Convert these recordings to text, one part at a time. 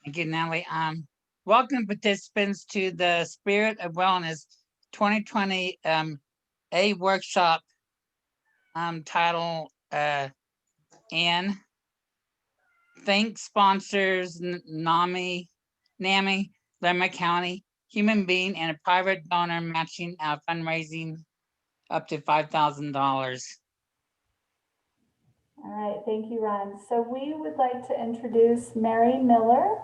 Thank you, Natalie. Welcome participants to the Spirit of Wellness 2020 A workshop title and thanks sponsors NAMI, Lerma County, Human Being, and a private donor matching our fundraising up to $5,000. All right, thank you, Ron. So we would like to introduce Mary Miller,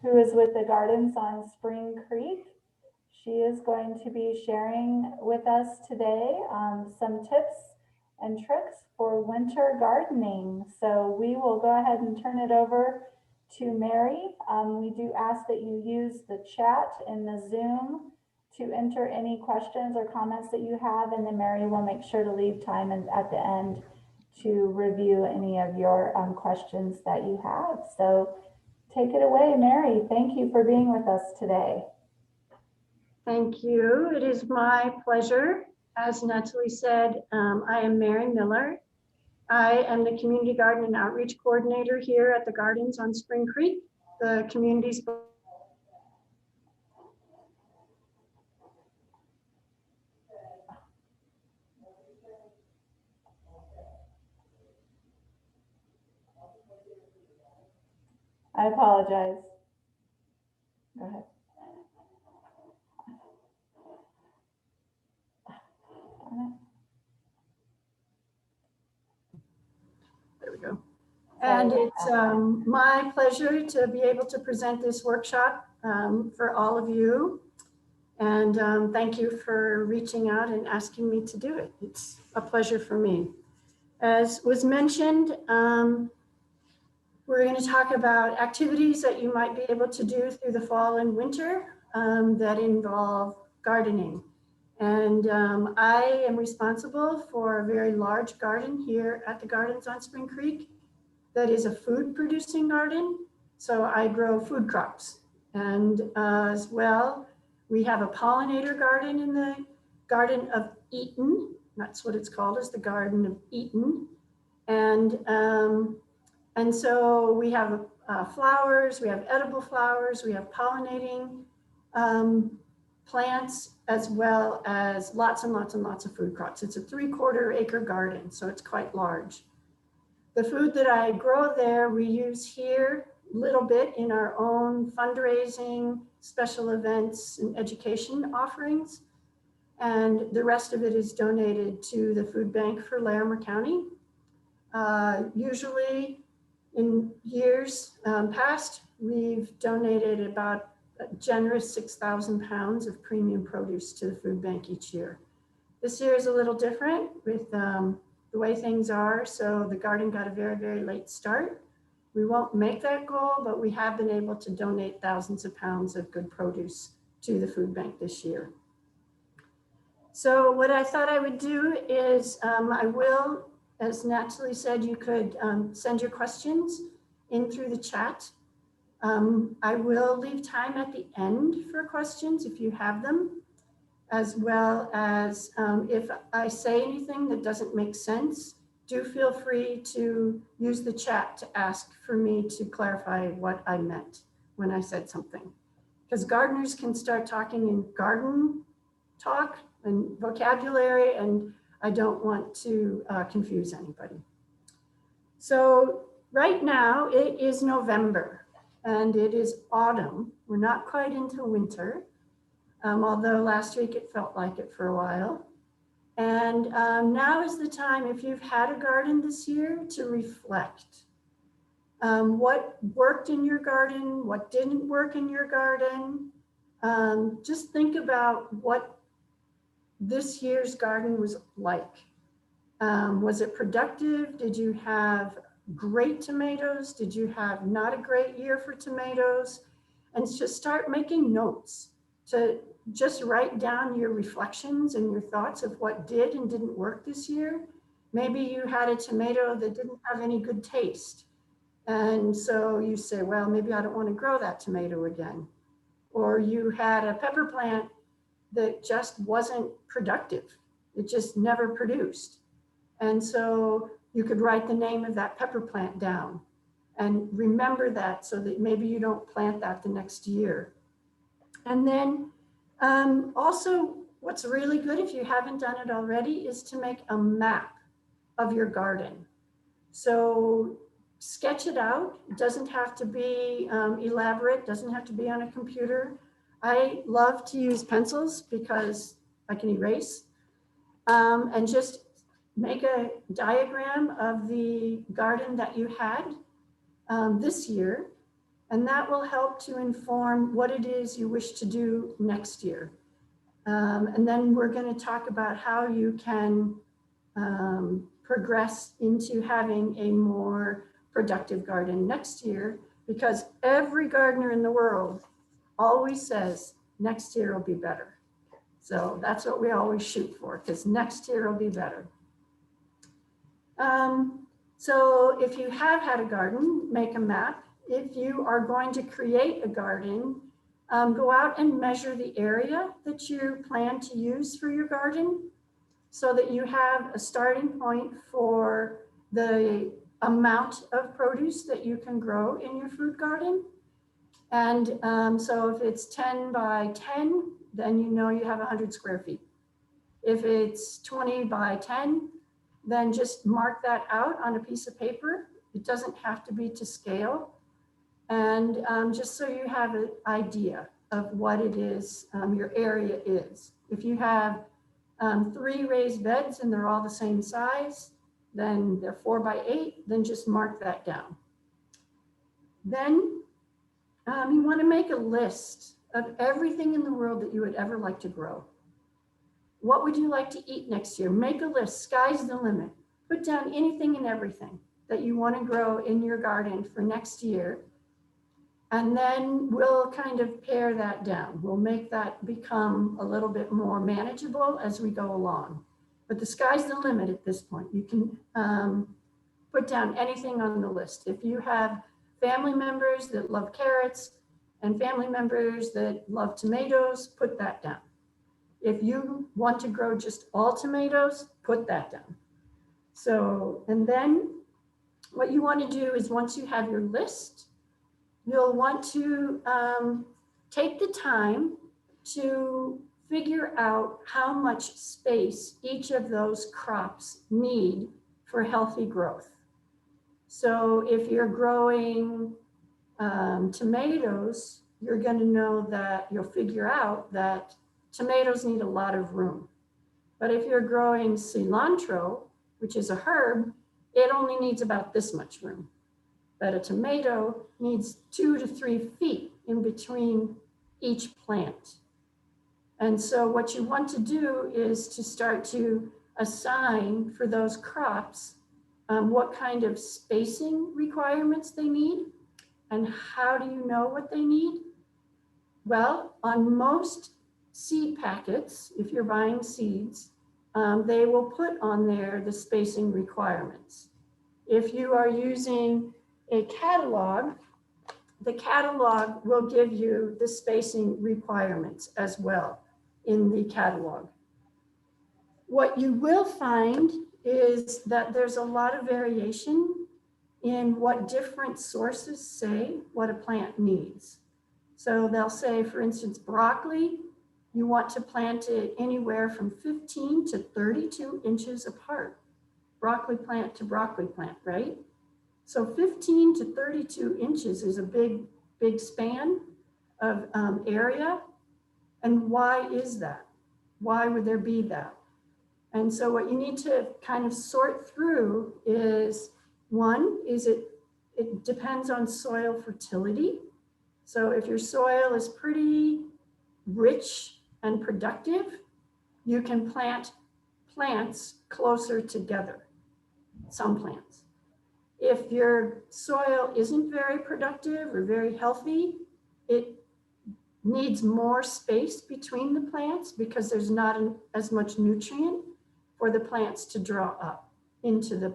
who is with the Gardens on Spring Creek. She is going to be sharing with us today some tips and tricks for winter gardening. So we will go ahead and turn it over to Mary. We do ask that you use the chat in the Zoom to enter any questions or comments that you have, and then Mary will make sure to leave time at the end to review any of your questions that you have. So take it away, Mary. Thank you for being with us today. Thank you. It is my pleasure. As Natalie said, I am Mary Miller. I am the Community Garden and Outreach Coordinator here at the Gardens on Spring Creek. The community's I apologize. Go ahead. There we go. And it's my pleasure to be able to present this workshop for all of you. And thank you for reaching out and asking me to do it. It's a pleasure for me. As was mentioned, we're going to talk about activities that you might be able to do through the fall and winter that involve gardening. And I am responsible for a very large garden here at the Gardens on Spring Creek that is a food producing garden. So I grow food crops. And as well, we have a pollinator garden in the Garden of Eden. That's what it's called, is the Garden of Eden. And so we have flowers, we have edible flowers, we have pollinating plants, as well as lots and lots and lots of food crops. It's a 3/4 acre garden, so it's quite large. The food that I grow there, we use here a little bit in our own fundraising, special events, and education offerings. And the rest of it is donated to the food bank for Larimer County. Usually in years past, we've donated about a generous 6,000 pounds of premium produce to the food bank each year. This year is a little different with the way things are. So the garden got a very, very late start. We won't make that goal, but we have been able to donate thousands of pounds of good produce to the food bank this year. So what I thought I would do is I will, as Natalie said, you could send your questions in through the chat. I will leave time at the end for questions if you have them, as well as if I say anything that doesn't make sense, do feel free to use the chat to ask for me to clarify what I meant when I said something. Because gardeners can start talking in garden talk and vocabulary, and I don't want to confuse anybody. So right now it is November and it is autumn. We're not quite into winter, although last week it felt like it for a while. And now is the time, if you've had a garden this year, to reflect. What worked in your garden, what didn't work in your garden. Just think about what this year's garden was like. Was it productive? Did you have great tomatoes? Did you have not a great year for tomatoes? And just start making notes to just write down your reflections and your thoughts of what did and didn't work this year. Maybe you had a tomato that didn't have any good taste. And so you say, well, maybe I don't want to grow that tomato again. Or you had a pepper plant that just wasn't productive. It just never produced. And so you could write the name of that pepper plant down And remember that so that maybe you don't plant that the next year. And then also what's really good if you haven't done it already is to make a map of your garden. So sketch it out. It doesn't have to be elaborate, doesn't have to be on a computer. I love to use pencils because I can erase, and just make a diagram of the garden that you had this year, and that will help to inform what it is you wish to do next year. And then we're going to talk about how you can progress into having a more productive garden next year, because every gardener in the world always says next year will be better. So that's what we always shoot for, because next year will be better. So if you have had a garden, make a map. If you are going to create a garden, go out and measure the area that you plan to use for your garden so that you have a starting point for the amount of produce that you can grow in your fruit garden. And so if it's 10 by 10, then you know you have 100 square feet. If it's 20 by 10, then just mark that out on a piece of paper. It doesn't have to be to scale. And just so you have an idea of what it is your area is. If you have 3 raised beds and they're all the same size, then they're 4 by 8, then just mark that down. Then you want to make a list of everything in the world that you would ever like to grow. What would you like to eat next year? Make a list, sky's the limit. Put down anything and everything that you want to grow in your garden for next year. And then we'll kind of pare that down. We'll make that become a little bit more manageable as we go along. But the sky's the limit at this point. You can put down anything on the list. If you have family members that love carrots and family members that love tomatoes, put that down. If you want to grow just all tomatoes, put that down. So, and then what you want to do is once you have your list, you'll want to take the time to figure out how much space each of those crops need for healthy growth. So if you're growing tomatoes, you're going to know that you'll figure out that tomatoes need a lot of room. But if you're growing cilantro, which is a herb, it only needs about this much room. But a tomato needs 2 to 3 feet in between each plant. And so what you want to do is to start to assign for those crops what kind of spacing requirements they need. And how do you know what they need? Well, on most seed packets, if you're buying seeds, they will put on there the spacing requirements. If you are using a catalog, the catalog will give you the spacing requirements as well in the catalog. What you will find is that there's a lot of variation in what different sources say what a plant needs. So they'll say, for instance, broccoli, you want to plant it anywhere from 15 to 32 inches apart. Broccoli plant to broccoli plant, right? So 15 to 32 inches is a big span of area. And why is that? Why would there be that? And so what you need to kind of sort through is, one, is it depends on soil fertility. So if your soil is pretty rich and productive, you can plant plants closer together, some plants. If your soil isn't very productive or very healthy, it needs more space between the plants because there's not as much nutrient for the plants to draw up into the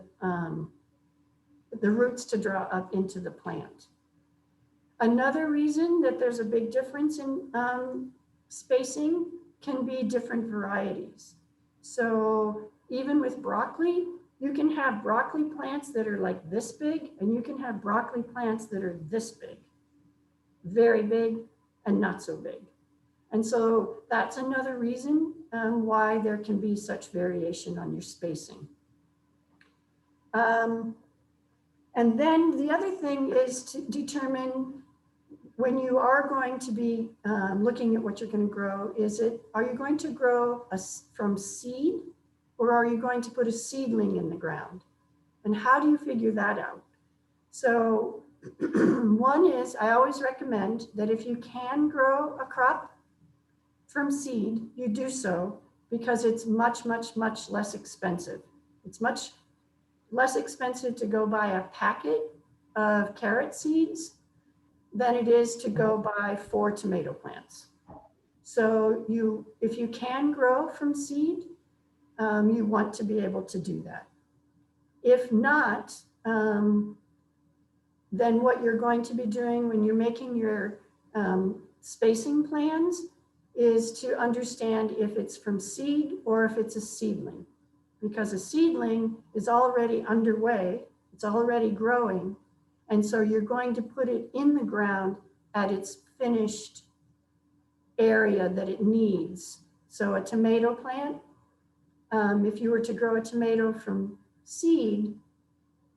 roots to draw up into the plant. Another reason that there's a big difference in spacing can be different varieties. So even with broccoli, You can have broccoli plants that are like this big, and you can have broccoli plants that are this big, very big and not so big. And so that's another reason why there can be such variation on your spacing. And then the other thing is to determine when you are going to be looking at what you're going to grow, are you going to grow from seed, or are you going to put a seedling in the ground? And how do you figure that out? So one is, I always recommend that if you can grow a crop from seed, you do so, because it's much, much, much less expensive. It's much less expensive to go buy a packet of carrot seeds than it is to go buy 4 tomato plants. So if you can grow from seed, you want to be able to do that. If not, then what you're going to be doing when you're making your spacing plans is to understand if it's from seed or if it's a seedling, because a seedling is already underway, it's already growing, and so you're going to put it in the ground at its finished area that it needs. So a tomato plant, if you were to grow a tomato from seed,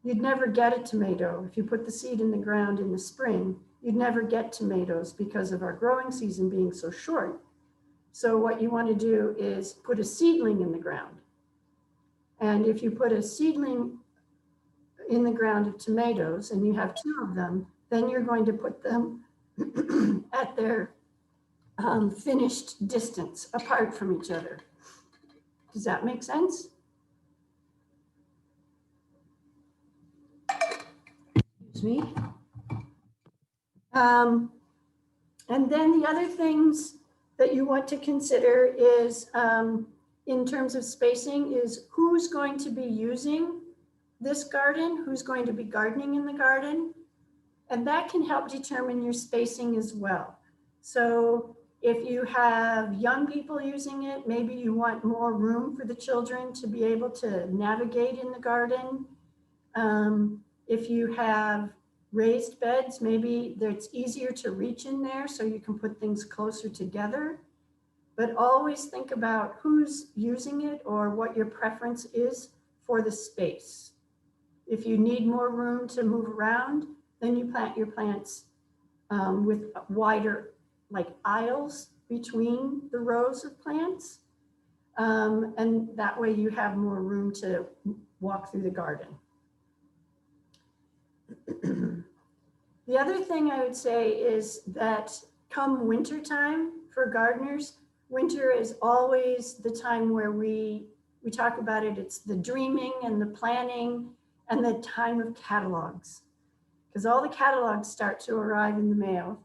you'd never get a tomato. If you put the seed in the ground in the spring, you'd never get tomatoes because of our growing season being so short. So what you want to do is put a seedling in the ground. And if you put a seedling in the ground of tomatoes and you have 2 of them, then you're going to put them at their finished distance apart from each other. Does that make sense? Excuse me. And then the other things that you want to consider is, in terms of spacing, is who's going to be using this garden, who's going to be gardening in the garden. And that can help determine your spacing as well. So if you have young people using it, maybe you want more room for the children to be able to navigate in the garden. If you have raised beds, maybe it's easier to reach in there so you can put things closer together. But always think about who's using it or what your preference is for the space. If you need more room to move around, then you plant your plants with wider, like aisles between the rows of plants. And that way you have more room to walk through the garden. The other thing I would say is that come winter time for gardeners, winter is always the time where we talk about it. It's the dreaming and the planning and the time of catalogs, because all the catalogs start to arrive in the mail.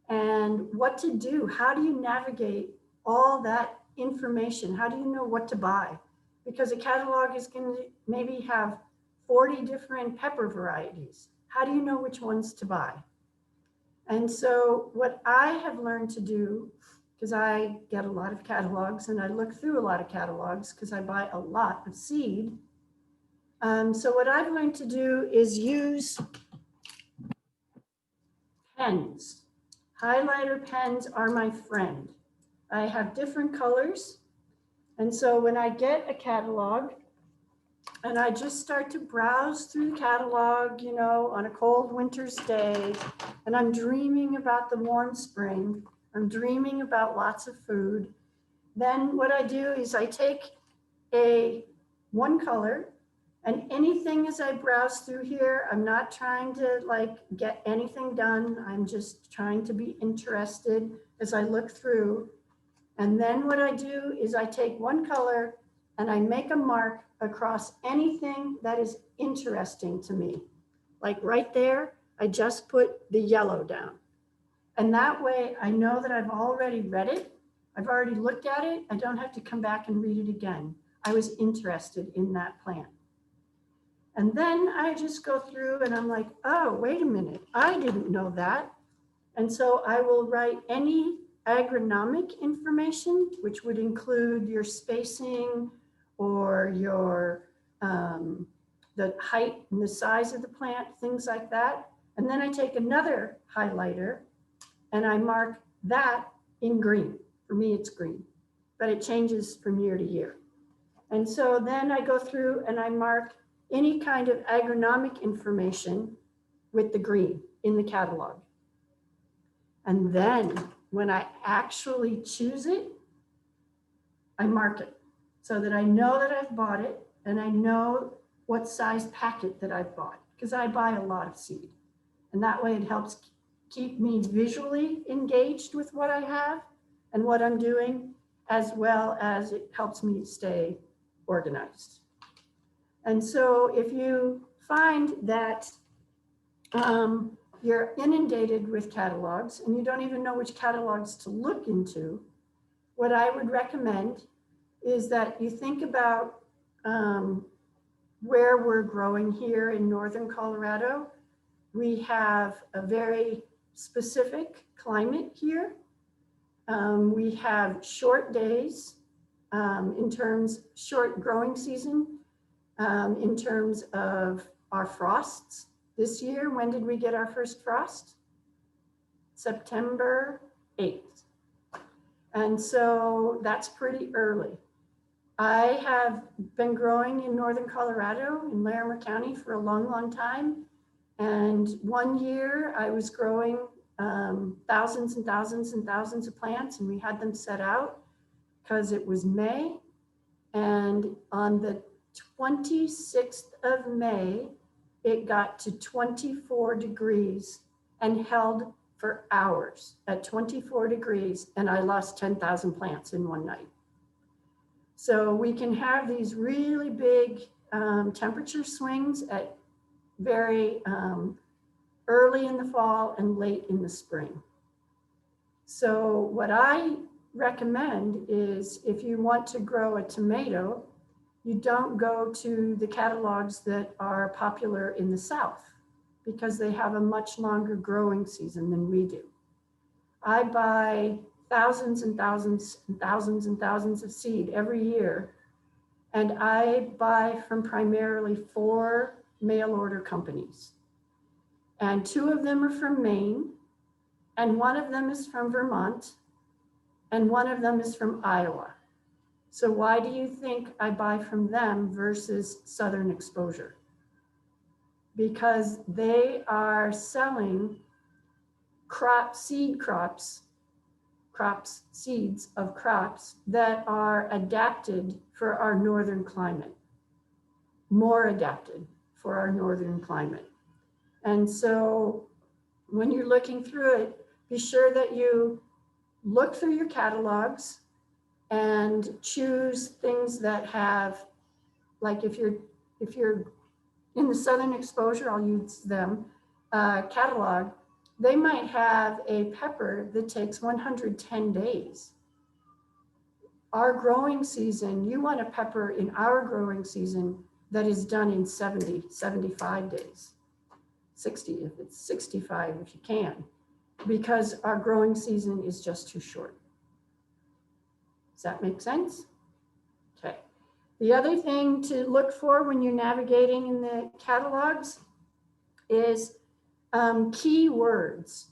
And what to do, how do you navigate all that information? How do you know what to buy? Because a catalog is going to maybe have 40 different pepper varieties. How do you know which ones to buy? And so what I have learned to do, because I get a lot of catalogs and I look through a lot of catalogs because I buy a lot of seed. So what I've learned to do is use pens. Highlighter pens are my friend. I have different colors. And so when I get a catalog and I just start to browse through the catalog, you know, on a cold winter's day, and I'm dreaming about the warm spring, I'm dreaming about lots of food, then what I do is I take one color, and anything as I browse through here, I'm not trying to like get anything done. I'm just trying to be interested as I look through. And then what I do is I take one color and I make a mark across anything that is interesting to me. Like right there, I just put the yellow down. And that way I know that I've already read it. I've already looked at it. I don't have to come back and read it again. I was interested in that plant. And then I just go through and I'm like, oh, wait a minute, I didn't know that. And so I will write any agronomic information, which would include your spacing or your the height and the size of the plant, things like that. And then I take another highlighter and I mark that in green. For me, it's green, but it changes from year to year. And so then I go through and I mark any kind of agronomic information with the green in the catalog. And then when I actually choose it, I mark it so that I know that I've bought it and I know what size packet that I've bought, because I buy a lot of seed. And that way it helps keep me visually engaged with what I have and what I'm doing, as well as it helps me stay organized. And so if you find that you're inundated with catalogs and you don't even know which catalogs to look into, what I would recommend is that you think about where we're growing here in northern Colorado. We have a very specific climate here. We have short days in terms, short growing season in terms of our frosts. This year, when did we get our first frost? September 8th. And so that's pretty early. I have been growing in northern Colorado in Larimer County for a long, long time. And one year I was growing thousands and thousands and thousands of plants, and we had them set out because it was May. And on the 26th of May, it got to 24 degrees and held for hours at 24 degrees, and I lost 10,000 plants in one night. So we can have these really big temperature swings at very early in the fall and late in the spring. So what I recommend is, if you want to grow a tomato, you don't go to the catalogs that are popular in the South, because they have a much longer growing season than we do. I buy thousands and thousands and thousands and thousands of seed every year, and I buy from primarily 4 mail order companies. And 2 of them are from Maine, and 1 of them is from Vermont, and 1 of them is from Iowa. So why do you think I buy from them versus Southern Exposure? Because they are selling seeds of crops that are adapted for our northern climate, more adapted for our northern climate. And so when you're looking through it, be sure that you look through your catalogs and choose things that have, like if you're in the Southern Exposure, I'll use them, catalog, they might have a pepper that takes 110 days. Our growing season, you want a pepper in our growing season that is done in 70, 75 days, 60 if it's 65 if you can, because our growing season is just too short. Does that make sense? Okay. The other thing to look for when you're navigating in the catalogs is keywords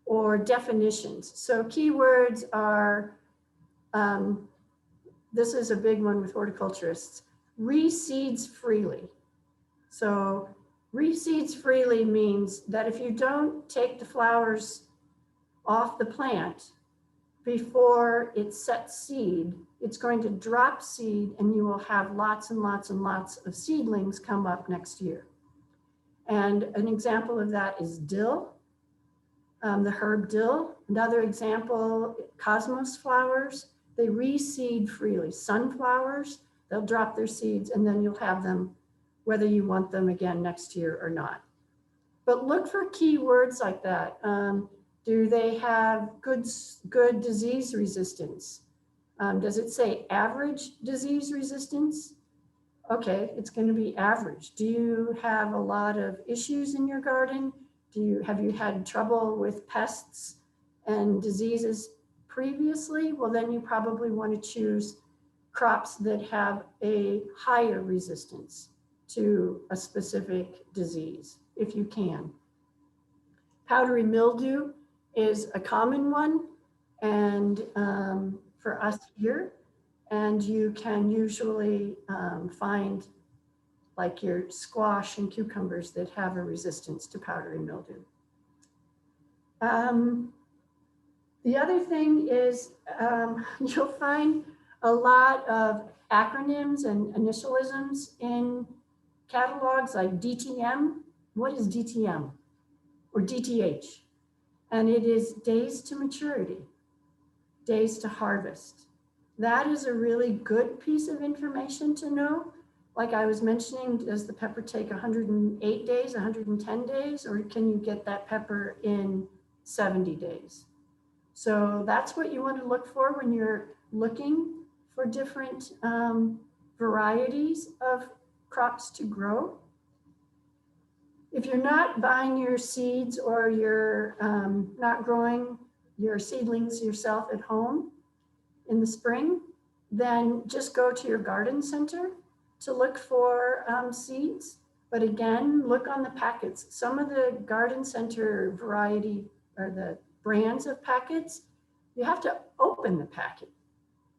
or definitions. So keywords are, this is a big one with horticulturists, reseeds freely. So reseeds freely means that if you don't take the flowers off the plant before it sets seed, it's going to drop seed and you will have lots and lots and lots of seedlings come up next year. And an example of that is dill, the herb dill. Another example, cosmos flowers, they reseed freely. Sunflowers, they'll drop their seeds and then you'll have them whether you want them again next year or not. But look for keywords like that. Do they have good disease resistance? Does it say average disease resistance? Okay, it's going to be average. Do you have a lot of issues in your garden? Have you had trouble with pests and diseases previously? Well, then you probably want to choose crops that have a higher resistance to a specific disease, if you can. Powdery mildew is a common one, and for us here, and you can usually find like your squash and cucumbers that have a resistance to powdery mildew. The other thing is you'll find a lot of acronyms and initialisms in catalogs like DTM. What is DTM? Or DTH? And it is days to maturity, days to harvest. That is a really good piece of information to know. Like I was mentioning, does the pepper take 108 days, 110 days, or can you get that pepper in 70 days? So that's what you want to look for when you're looking for different varieties of crops to grow. If you're not buying your seeds or you're not growing your seedlings yourself at home in the spring, then just go to your garden center to look for seeds. But again, look on the packets. Some of the garden center variety or the brands of packets, you have to open the packet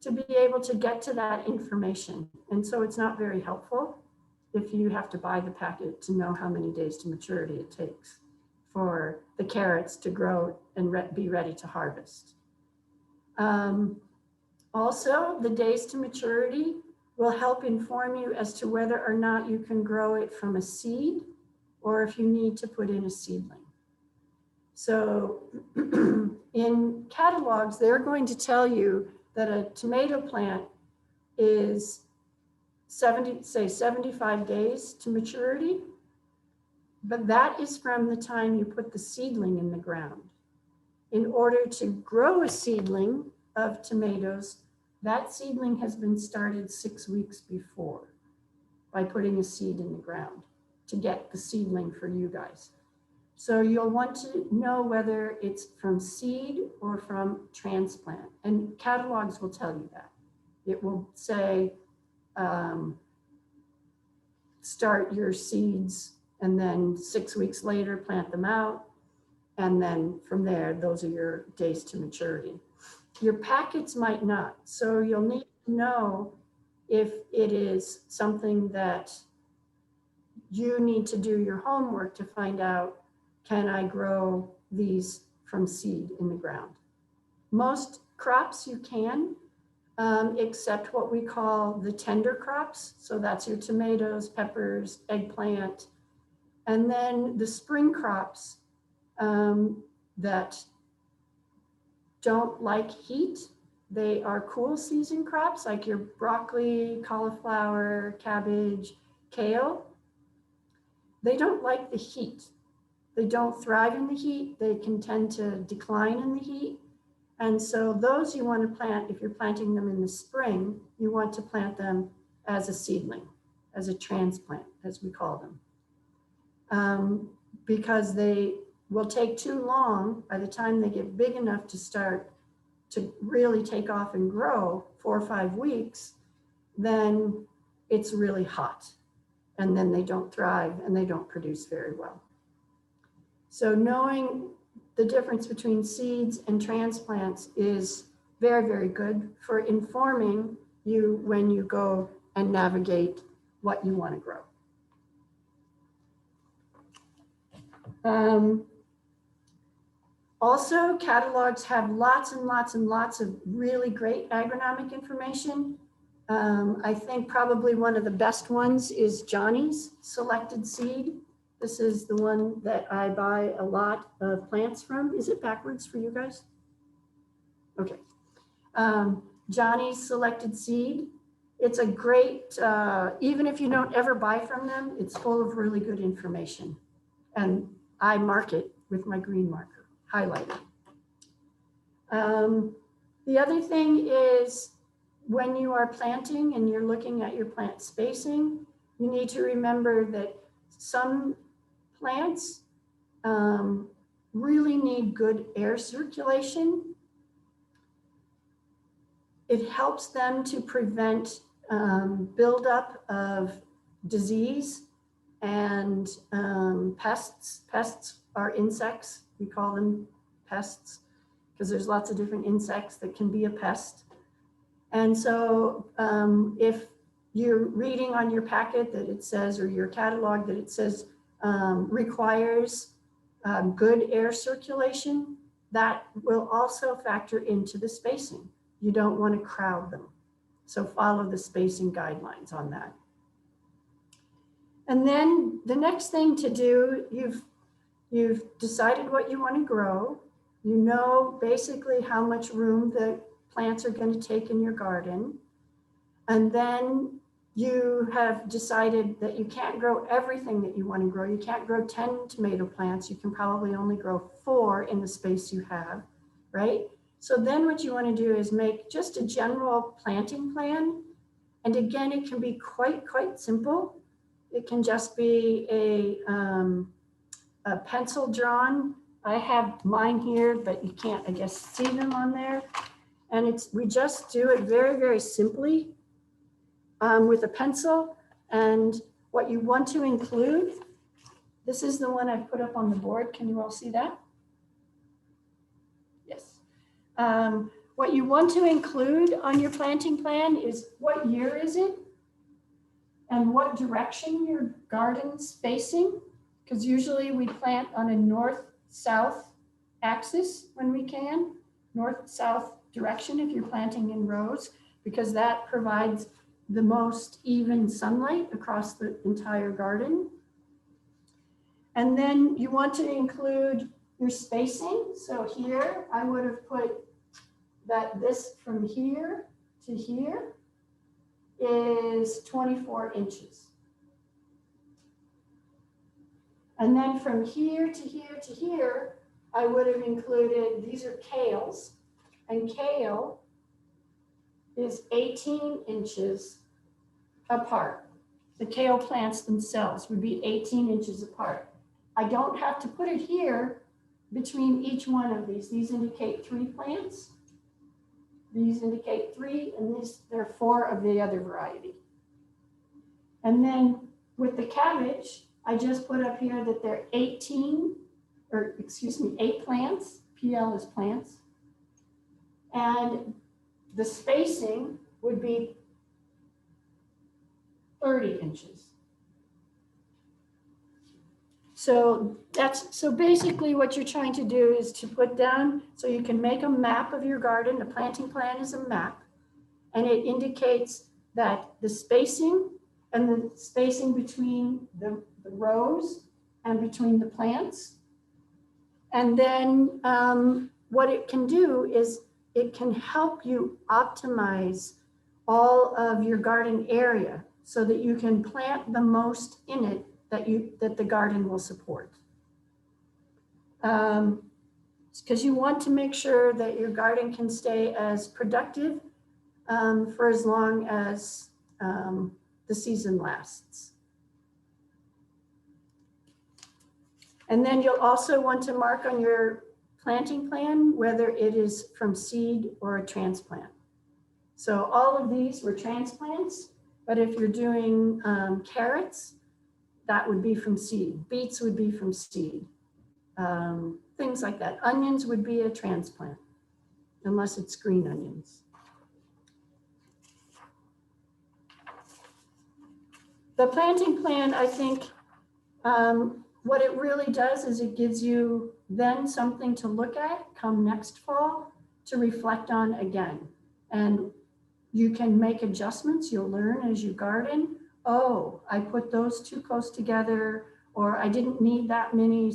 to be able to get to that information. And so it's not very helpful if you have to buy the packet to know how many days to maturity it takes for the carrots to grow and be ready to harvest. Also, the days to maturity will help inform you as to whether or not you can grow it from a seed or if you need to put in a seedling. So in catalogs, they're going to tell you that a tomato plant is 75 days to maturity, but that is from the time you put the seedling in the ground. In order to grow a seedling of tomatoes, that seedling has been started 6 weeks before by putting a seed in the ground to get the seedling for you guys. So you'll want to know whether it's from seed or from transplant, and catalogs will tell you that. It will say, start your seeds and then 6 weeks later plant them out. And then from there, those are your days to maturity. Your packets might not. So you'll need to know if it is something that you need to do your homework to find out, can I grow these from seed in the ground? Most crops you can, except what we call the tender crops. So that's your tomatoes, peppers, eggplant. And then the spring crops that don't like heat, they are cool season crops like your broccoli, cauliflower, cabbage, kale. They don't like the heat. They don't thrive in the heat. They can tend to decline in the heat. And so those you want to plant, if you're planting them in the spring, you want to plant them as a seedling, as a transplant, as we call them. Because they will take too long. By the time they get big enough to start to really take off and grow, 4 or 5 weeks, then it's really hot. And then they don't thrive and they don't produce very well. So knowing the difference between seeds and transplants is very, very good for informing you when you go and navigate what you want to grow. Also, catalogs have lots and lots and lots of really great agronomic information. I think probably one of the best ones is Johnny's Selected Seed. This is the one that I buy a lot of plants from. Is it backwards for you guys? Okay. Johnny's Selected Seed. It's a great, even if you don't ever buy from them, it's full of really good information. And I mark it with my green marker, highlighted. The other thing is when you are planting and you're looking at your plant spacing, you need to remember that some plants really need good air circulation. It helps them to prevent buildup of disease and pests. Pests are insects. We call them pests because there's lots of different insects that can be a pest. And so if you're reading on your packet that it says, or your catalog that it says requires good air circulation, that will also factor into the spacing. You don't want to crowd them. So follow the spacing guidelines on that. And then the next thing to do, you've decided what you want to grow. You know basically how much room the plants are going to take in your garden. And then you have decided that you can't grow everything that you want to grow. You can't grow 10 tomato plants. You can probably only grow 4 in the space you have, right? So then what you want to do is make just a general planting plan. And again, it can be quite simple. It can just be a pencil drawn. I have mine here, but you can't, I guess, see them on there. And we just do it very simply with a pencil. And what you want to include, this is the one I put up on the board. Can you all see that? Yes. What you want to include on your planting plan is what year is it and what direction your garden's facing. Because usually we plant on a north-south axis when we can, north-south direction if you're planting in rows, because that provides the most even sunlight across the entire garden. And then you want to include your spacing. So here I would have put that this from here to here is 24 inches. And then from here to here to here, I would have included, these are kales, and kale is 18 inches apart. The kale plants themselves would be 18 inches apart. I don't have to put it here between each one of these. These indicate 3 plants. These indicate 3, and there are 4 of the other variety. And then with the cabbage, I just put up here that they're 8 plants. PL is plants. And the spacing would be 30 inches. So basically what you're trying to do is to put down, so you can make a map of your garden. A planting plan is a map, and it indicates that the spacing and the spacing between the rows and between the plants. And then what it can do is it can help you optimize all of your garden area so that you can plant the most in it that the garden will support. Because you want to make sure that your garden can stay as productive for as long as the season lasts. And then you'll also want to mark on your planting plan whether it is from seed or a transplant. So all of these were transplants, but if you're doing carrots, that would be from seed. Beets would be from seed. Things like that. Onions would be a transplant, unless it's green onions. The planting plan, I think, what it really does is it gives you then something to look at come next fall to reflect on again. And you can make adjustments. You'll learn as you garden. Oh, I put those too close together, or I didn't need that many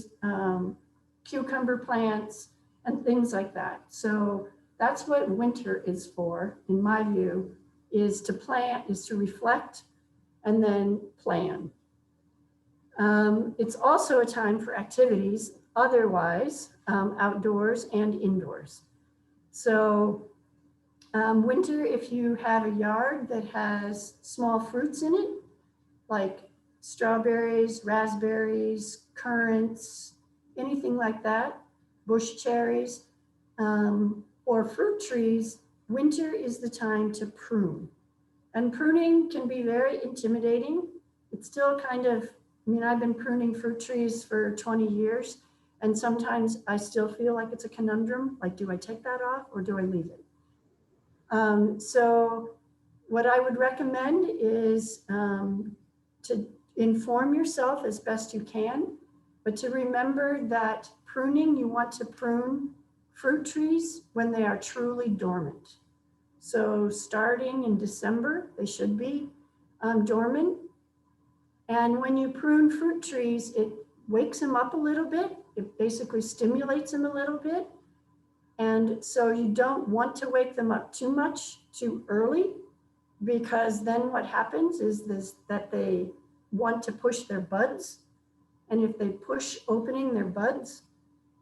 cucumber plants and things like that. So that's what winter is for, in my view, is to plant, is to reflect and then plan. It's also a time for activities otherwise, outdoors and indoors. So winter, if you have a yard that has small fruits in it, like strawberries, raspberries, currants, anything like that, bush cherries, or fruit trees, winter is the time to prune. And pruning can be very intimidating. It's still kind of, I mean, I've been pruning fruit trees for 20 years, and sometimes I still feel like it's a conundrum. Like, do I take that off or do I leave it? So what I would recommend is to inform yourself as best you can, but to remember that pruning, you want to prune fruit trees when they are truly dormant. So starting in December, they should be dormant. And when you prune fruit trees, it wakes them up a little bit. It basically stimulates them a little bit. And so you don't want to wake them up too much too early, because then what happens is that they want to push their buds. And if they push opening their buds,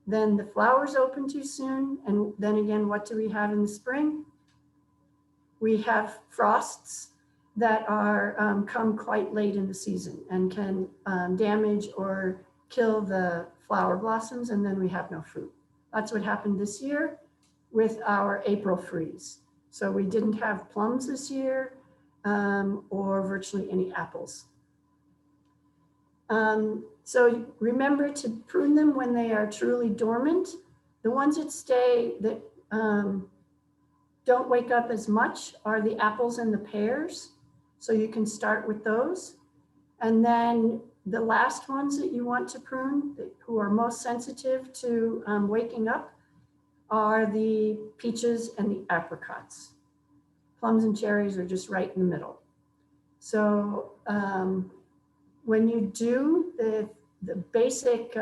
then the flowers open too soon. And then again, what do we have in the spring? We have frosts that are come quite late in the season and can damage or kill the flower blossoms, and then we have no fruit. That's what happened this year with our April freeze. So we didn't have plums this year or virtually any apples. So remember to prune them when they are truly dormant. The ones that stay, that don't wake up as much, are the apples and the pears. So you can start with those. And then the last ones that you want to prune, who are most sensitive to waking up, are the peaches and the apricots. Plums and cherries are just right in the middle. So when you do the basic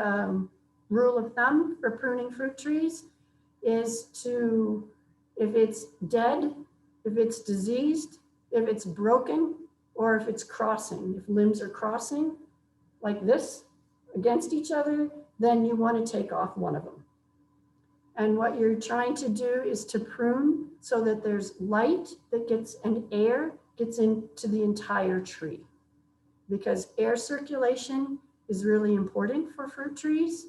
rule of thumb for pruning fruit trees is to, if it's dead, if it's diseased, if it's broken, or if it's crossing, if limbs are crossing like this against each other, then you want to take off one of them. And what you're trying to do is to prune so that there's light that gets, and air gets into the entire tree, because air circulation is really important for fruit trees.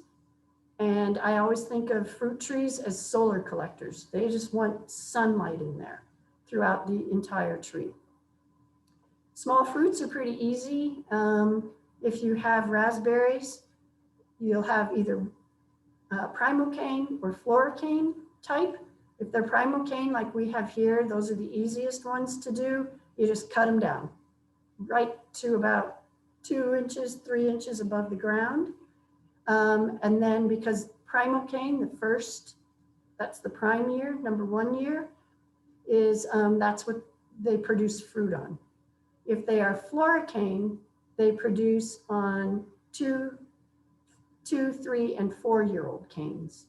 And I always think of fruit trees as solar collectors. They just want sunlight in there throughout the entire tree. Small fruits are pretty easy. If you have raspberries, you'll have either primocane or floricane type. If they're primocane like we have here, those are the easiest ones to do. You just cut them down right to about 2 inches, 3 inches above the ground. And then because primocane, the first, that's the prime year, number 1 year, is that's what they produce fruit on. If they are floricane, they produce on 2, 3, and 4-year-old canes.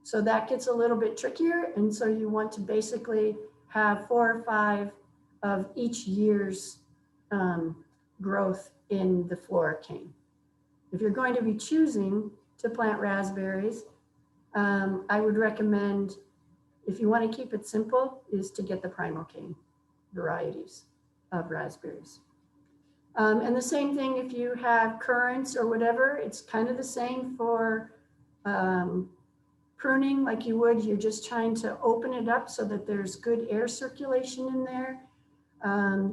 So that gets a little bit trickier. And so you want to basically have 4 or 5 of each year's growth in the floricane. If you're going to be choosing to plant raspberries, I would recommend, if you want to keep it simple, is to get the primocane varieties of raspberries. And the same thing if you have currants or whatever, it's kind of the same for pruning like you would. You're just trying to open it up so that there's good air circulation in there.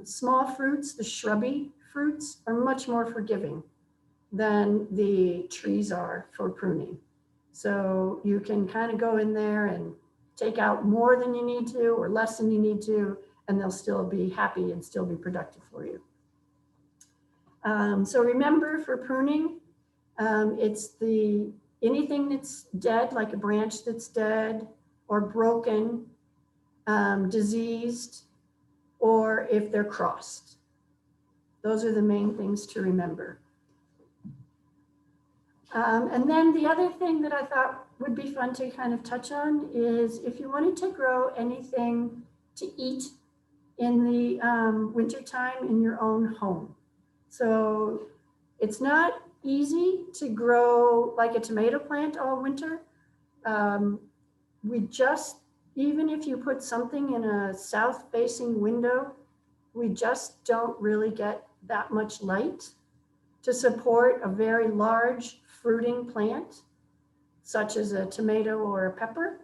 Small fruits, the shrubby fruits, are much more forgiving than the trees are for pruning. So you can kind of go in there and take out more than you need to or less than you need to, and they'll still be happy and still be productive for you. So remember, for pruning, it's anything that's dead, like a branch that's dead or broken, diseased, or if they're crossed. Those are the main things to remember. And then the other thing that I thought would be fun to kind of touch on is if you wanted to grow anything to eat in the wintertime in your own home. So it's not easy to grow like a tomato plant all winter. Even if you put something in a south-facing window, we just don't really get that much light to support a very large fruiting plant, such as a tomato or a pepper.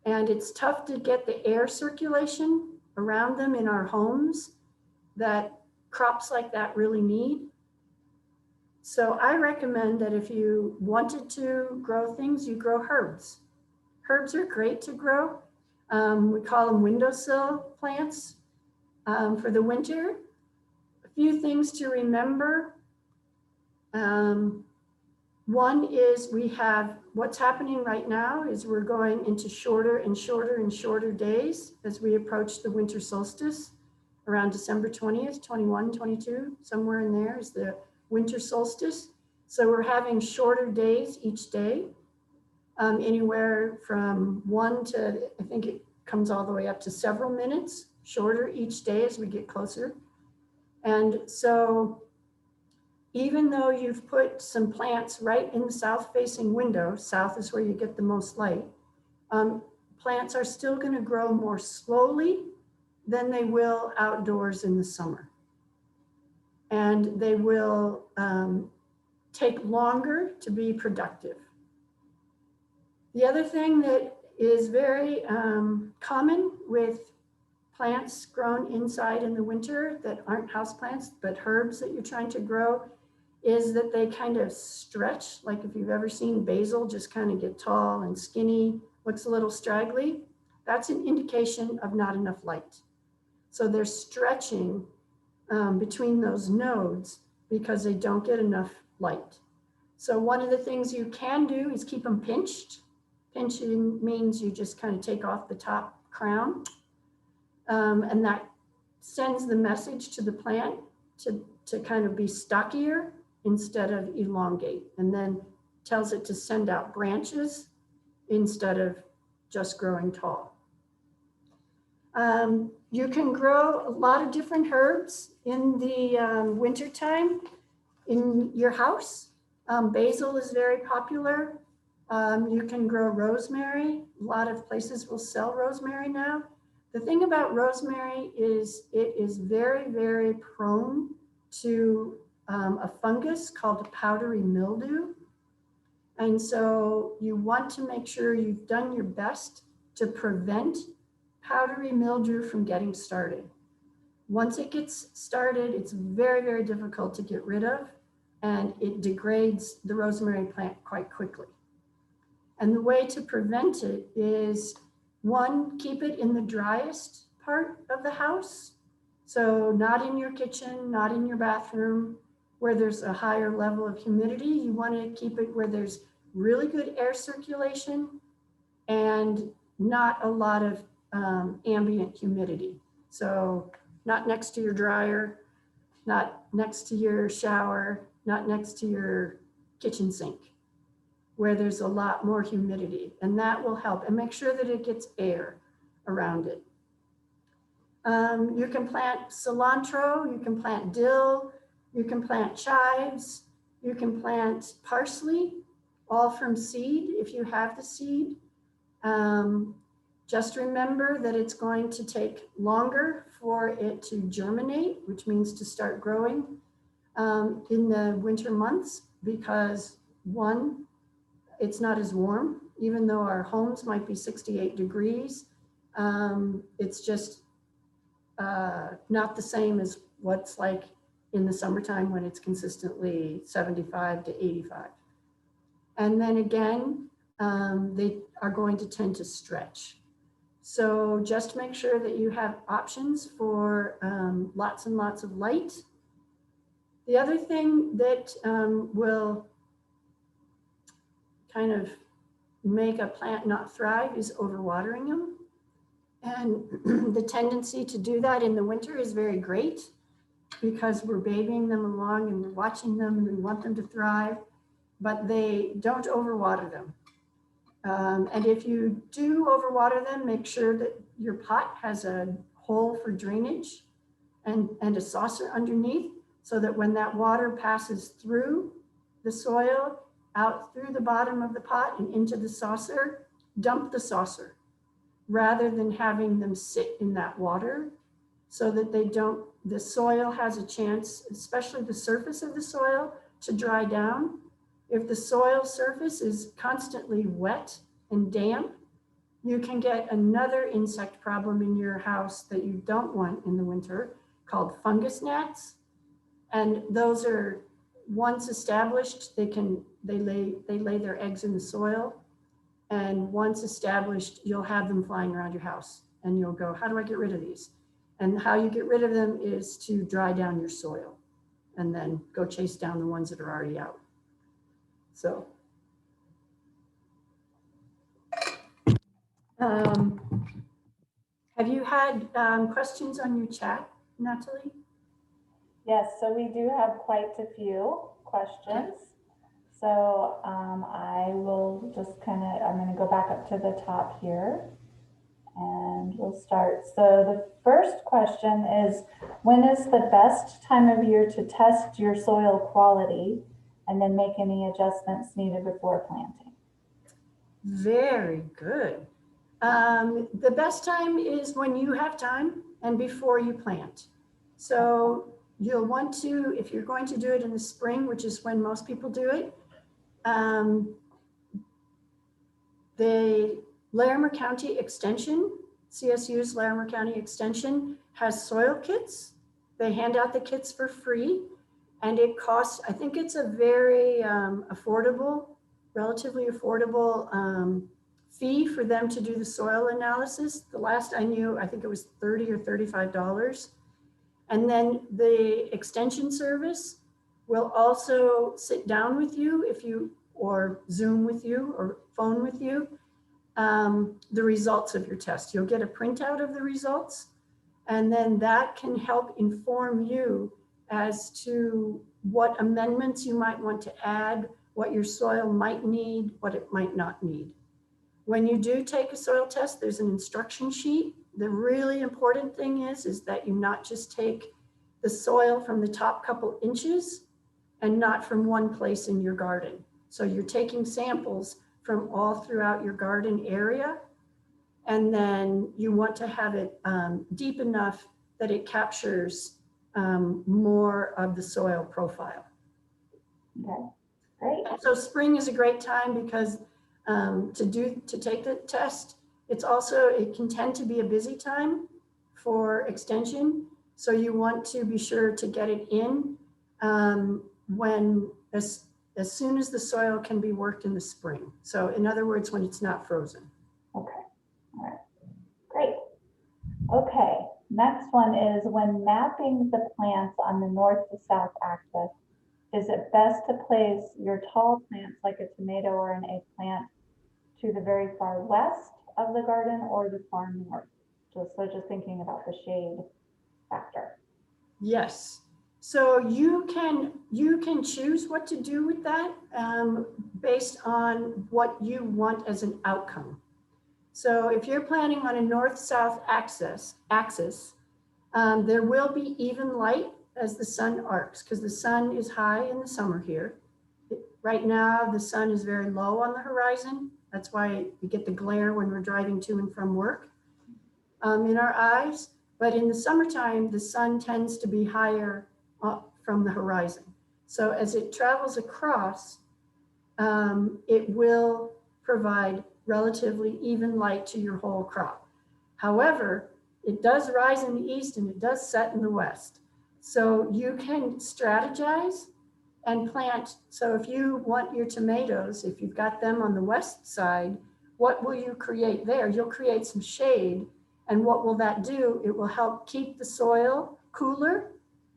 And it's tough to get the air circulation around them in our homes that crops like that really need. So I recommend that if you wanted to grow things, you grow herbs. Herbs are great to grow. We call them windowsill plants for the winter. A few things to remember. One is we have, what's happening right now is we're going into shorter and shorter and shorter days as we approach the winter solstice around December 20th, 21, 22, somewhere in there is the winter solstice. So we're having shorter days each day, anywhere from 1 to, I think it comes all the way up to several minutes shorter each day as we get closer. And so even though you've put some plants right in the south facing window, south is where you get the most light, plants are still going to grow more slowly than they will outdoors in the summer. And they will take longer to be productive. The other thing that is very common with plants grown inside in the winter that aren't houseplants, but herbs that you're trying to grow, is that they kind of stretch. Like if you've ever seen basil just kind of get tall and skinny, looks a little straggly, that's an indication of not enough light. So they're stretching between those nodes because they don't get enough light. So one of the things you can do is keep them pinched. Pinching means you just kind of take off the top crown, and that sends the message to the plant to kind of be stockier instead of elongate, and then tells it to send out branches instead of just growing tall. You can grow a lot of different herbs in the winter time in your house. Basil is very popular. You can grow rosemary. A lot of places will sell rosemary now. The thing about rosemary is it is very, very prone to a fungus called powdery mildew. And so you want to make sure you've done your best to prevent powdery mildew from getting started. Once it gets started, it's very, very difficult to get rid of, and it degrades the rosemary plant quite quickly. And the way to prevent it is, one, keep it in the driest part of the house. So not in your kitchen, not in your bathroom, where there's a higher level of humidity. You want to keep it where there's really good air circulation and not a lot of ambient humidity. So not next to your dryer, not next to your shower, not next to your kitchen sink, where there's a lot more humidity, and that will help. And make sure that it gets air around it. You can plant cilantro, you can plant dill, you can plant chives, you can plant parsley, all from seed if you have the seed. Just remember that it's going to take longer for it to germinate, which means to start growing in the winter months, because one, it's not as warm, even though our homes might be 68 degrees. It's just not the same as what's like in the summertime when it's consistently 75 to 85. And then again, they are going to tend to stretch. So just make sure that you have options for lots and lots of light. The other thing that will kind of make a plant not thrive is overwatering them. And the tendency to do that in the winter is very great because we're babying them along and we're watching them and we want them to thrive, but they don't overwater them. And if you do overwater them, make sure that your pot has a hole for drainage and a saucer underneath, so that when that water passes through the soil, out through the bottom of the pot and into the saucer, dump the saucer rather than having them sit in that water, so that the soil has a chance, especially the surface of the soil, to dry down. If the soil surface is constantly wet and damp, you can get another insect problem in your house that you don't want in the winter called fungus gnats. And those are, once established, they lay their eggs in the soil. And once established, you'll have them flying around your house and you'll go, how do I get rid of these? And how you get rid of them is to dry down your soil and then go chase down the ones that are already out. So. Have you had questions on your chat, Natalie? Yes, so we do have quite a few questions. So I will just I'm going to go back up to the top here and we'll start. So the first question is, when is the best time of year to test your soil quality and then make any adjustments needed before planting? Very good. The best time is when you have time and before you plant. So you'll want to, if you're going to do it in the spring, which is when most people do it, the Larimer County Extension, CSU's Larimer County Extension has soil kits. They hand out the kits for free and it costs, I think it's a very affordable, relatively affordable fee for them to do the soil analysis. The last I knew, I think it was $30 or $35. And then the extension service will also sit down with you or Zoom with you or phone with you, the results of your test. You'll get a printout of the results, and then that can help inform you as to what amendments you might want to add, what your soil might need, what it might not need. When you do take a soil test, there's an instruction sheet. The really important thing is that you not just take the soil from the top couple inches and not from one place in your garden. So you're taking samples from all throughout your garden area, and then you want to have it deep enough that it captures more of the soil profile. Okay, great. And so spring is a great time because to take the test, it can tend to be a busy time for extension. So you want to be sure to get it in as soon as the soil can be worked in the spring. So in other words, when it's not frozen. Okay, all right, great. Okay, next one is, when mapping the plants on the north to south axis, is it best to place your tall plants like a tomato or an eggplant to the very far west of the garden or the far north? Just thinking about the shade factor. Yes. So you can choose what to do with that based on what you want as an outcome. So if you're planning on a north-south axis, there will be even light as the sun arcs, because the sun is high in the summer here. Right now, the sun is very low on the horizon. That's why we get the glare when we're driving to and from work in our eyes. But in the summertime, the sun tends to be higher from the horizon. So as it travels across, it will provide relatively even light to your whole crop. However, it does rise in the east and it does set in the west. So you can strategize and plant. So if you want your tomatoes, if you've got them on the west side, what will you create there? You'll create some shade. And what will that do? It will help keep the soil cooler.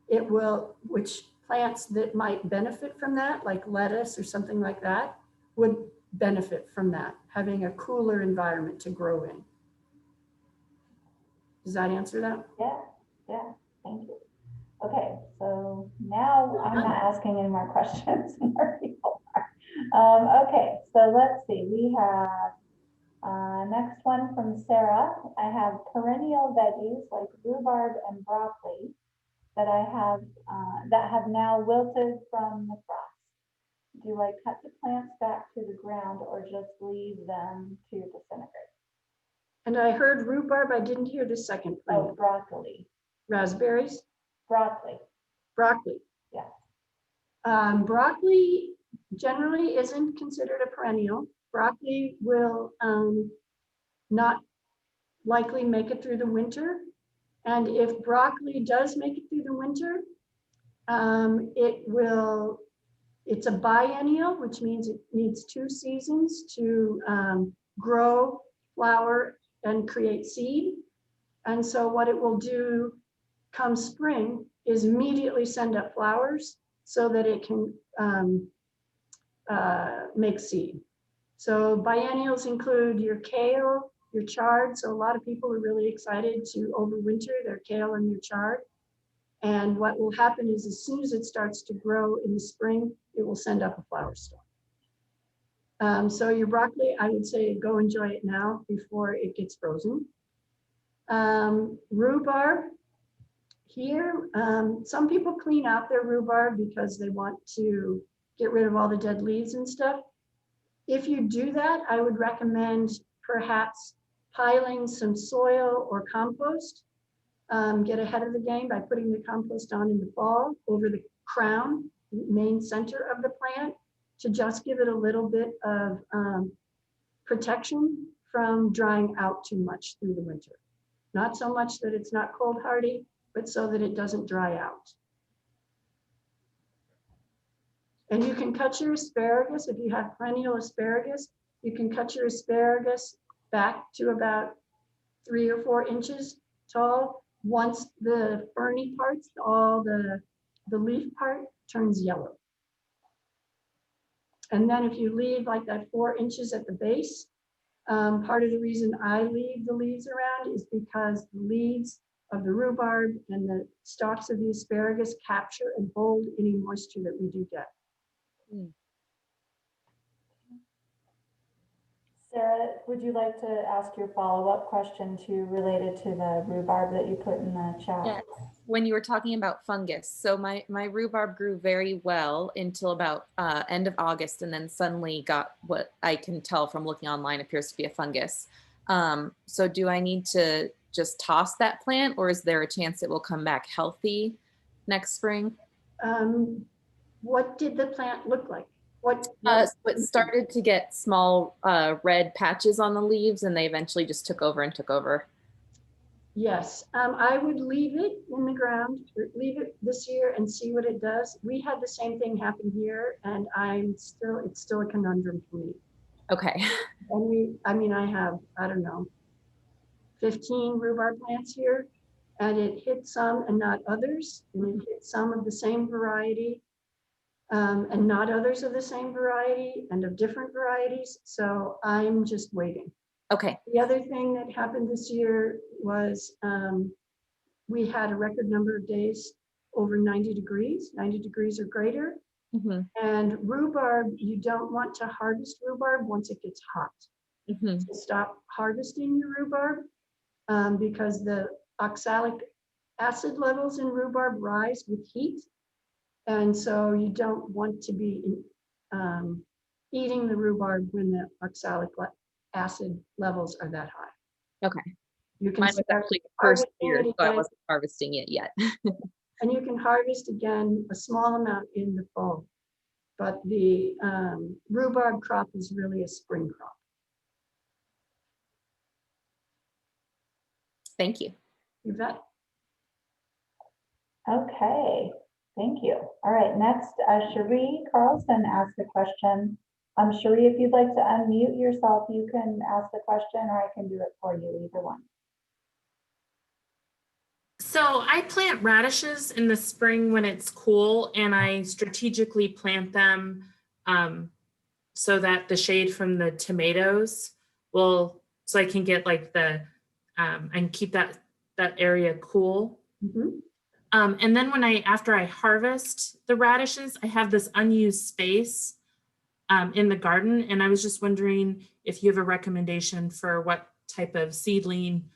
It will, which plants that might benefit from that, like lettuce or something like that, would benefit from that, having a cooler environment to grow in. Does that answer that? Yeah, thank you. Okay, so now I'm not asking any more questions. More people are. Okay, so let's see. We have next one from Sarah. I have perennial veggies like rhubarb and broccoli that have now wilted from the frost. Do I cut the plants back to the ground or just leave them to disintegrate? And I heard rhubarb. I didn't hear the second plant. Oh, broccoli. Raspberries? Broccoli. Broccoli. Yeah. Broccoli generally isn't considered a perennial. Broccoli will not likely make it through the winter. And if broccoli does make it through the winter, it's a biennial, which means it needs 2 seasons to grow, flower, and create seed. And so what it will do come spring is immediately send up flowers so that it can make seed. So biennials include your kale, your chard. So a lot of people are really excited to overwinter their kale and their chard. And what will happen is as soon as it starts to grow in the spring, it will send up a flower stalk. So your broccoli, I would say go enjoy it now before it gets frozen. Rhubarb, here, some people clean out their rhubarb because they want to get rid of all the dead leaves and stuff. If you do that, I would recommend perhaps piling some soil or compost. Get ahead of the game by putting the compost on in the fall over the crown, main center of the plant, to just give it a little bit of protection from drying out too much through the winter. Not so much that it's not cold hardy, but so that it doesn't dry out. And you can cut your asparagus, if you have perennial asparagus, you can cut your asparagus back to about 3 or 4 inches tall. Once the ferny parts, all the leaf part turns yellow. And then if you leave like that 4 inches at the base, part of the reason I leave the leaves around is because the leaves of the rhubarb and the stalks of the asparagus capture and hold any moisture that we do get. Sarah, would you like to ask your follow-up question too, related to the rhubarb that you put in the chat? Yeah. When you were talking about fungus, so my rhubarb grew very well until about end of August, and then suddenly got what I can tell from looking online appears to be a fungus. So do I need to just toss that plant, or is there a chance it will come back healthy next spring? What did the plant look like? So it started to get small red patches on the leaves, and they eventually just took over and took over. Yes, I would leave it in the ground, or leave it this year and see what it does. We had the same thing happen here, and it's still a conundrum for me. Okay. And I have, I don't know, 15 rhubarb plants here, and it hit some and not others, and it hit some of the same variety, and not others of the same variety and of different varieties. So I'm just waiting. Okay. The other thing that happened this year was we had a record number of days over 90 degrees or greater. Mm-hmm. And rhubarb, you don't want to harvest rhubarb once it gets hot. Mm-hmm. So stop harvesting your rhubarb because the oxalic acid levels in rhubarb rise with heat. And so you don't want to be eating the rhbarb when the oxalic acid levels are that high. Okay. You can Mine was start actually the first harvesting year, it so I again, wasn't harvesting it yet. and you can harvest again a small amount in the fall. But the rhubarb crop is really a spring crop. Thank you. You bet. Okay, thank you. All right, next, Cherie Carlson asked a question. Cherie, if you'd like to unmute yourself, you can ask the question, or I can do it for you, either one. So I plant radishes in the spring when it's cool, and I strategically plant them so that the shade from the tomatoes so I can get like and keep that area cool. Mm-hmm. And then after I harvest the radishes, I have this unused space in the garden. And I was just wondering if you have a recommendation for what type of seedling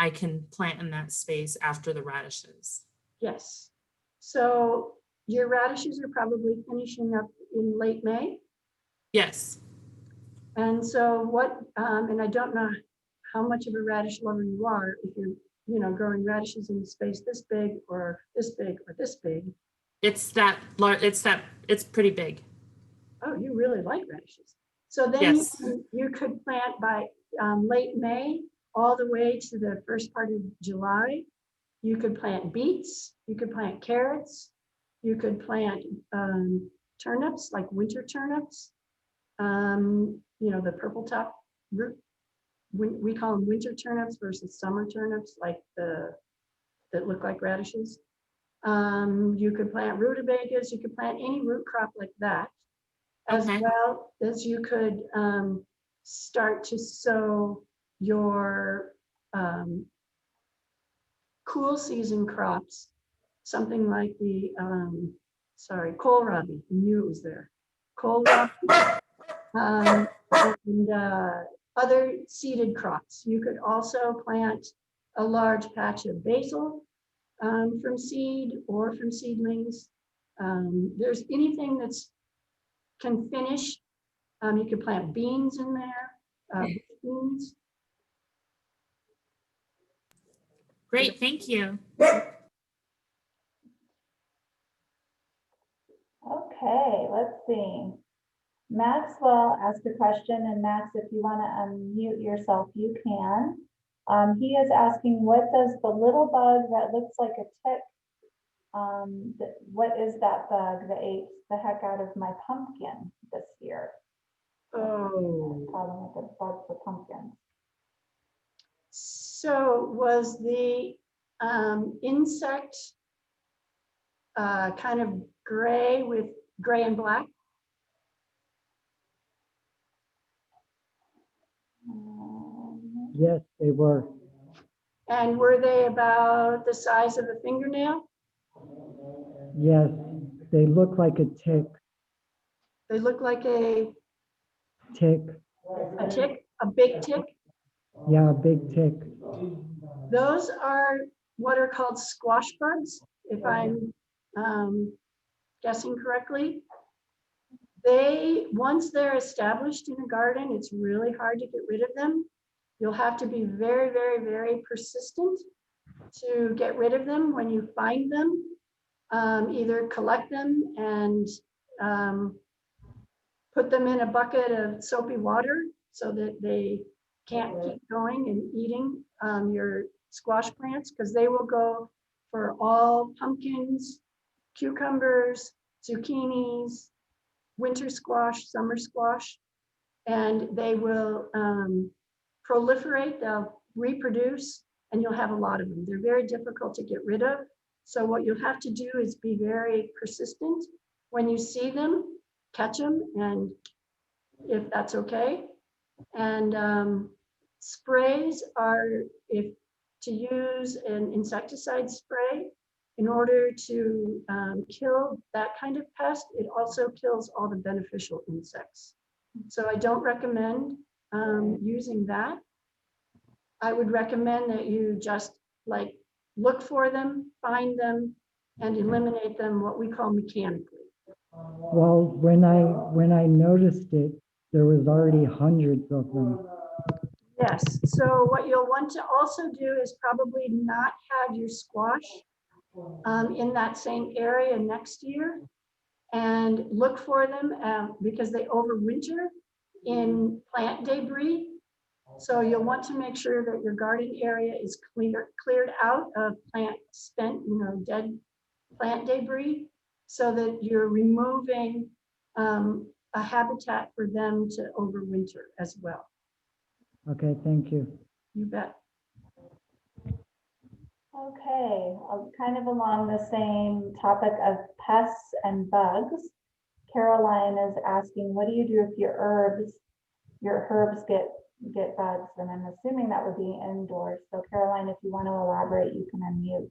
I can plant in that space after the radishes. Yes. So your radishes are probably finishing up in late May. Yes. And so and I don't know how much of a radish lover you are, if you're, growing radishes in a space this big or this big or this big. It's pretty big. Oh, you really like radishes. So then Yes. you could plant by late May all the way to the first part of July. You could plant beets, you could plant carrots, you could plant turnips, like winter turnips. You know, the purple top root. We call them winter turnips versus summer turnips, like that look like radishes. You could plant rutabagas, you could plant any root crop like that, as Okay. well as you could start to sow your cool season crops, something like the, kohlrabi, I knew it was there. Kohlrabi, and other seeded crops. You could also plant a large patch of basil from seed or from seedlings. There's anything that's can finish. You could plant beans in there, beans. Great, thank you. Okay, let's see. Maxwell asked a question, and Max, if you want to unmute yourself, you can. He is asking, what does the little bug that looks like a tick, what is that bug that ate the heck out of my pumpkin this year? Oh, Problem with the bugs for pumpkins. so was the insect kind of gray with gray and black? Yes, they were. And were they about the size of a fingernail? Yes, they look like a tick. They look like a Tick. tick, a big tick. Yeah, a big tick. Those are what are called squash bugs, if I'm guessing correctly. Once they're established in a garden, it's really hard to get rid of them. You'll have to be very, very, very persistent to get rid of them when you find them. Either collect them and put them in a bucket of soapy water so that they can't keep going and eating your squash plants, because they will go for all pumpkins, cucumbers, zucchinis, winter squash, summer squash, and they will proliferate, they'll reproduce, and you'll have a lot of them. They're very difficult to get rid of. So what you'll have to do is be very persistent. When you see them, catch them, and if that's okay. And sprays are, if to use an insecticide spray in order to kill that kind of pest, it also kills all the beneficial insects. So I don't recommend using that. I would recommend that you just like look for them, find them, and eliminate them, what we call mechanically. Well, when I noticed it, there was already hundreds of them. Yes, so what you'll want to also do is probably not have your squash in that same area next year, and look for them because they overwinter in plant debris. So you'll want to make sure that your garden area is cleared out of dead plant debris, so that you're removing a habitat for them to overwinter as well. Okay, thank you. You bet. Okay, kind of along the same topic of pests and bugs, Caroline is asking, what do you do if your herbs get bugs? And I'm assuming that would be indoors. So Caroline, if you want to elaborate, you can unmute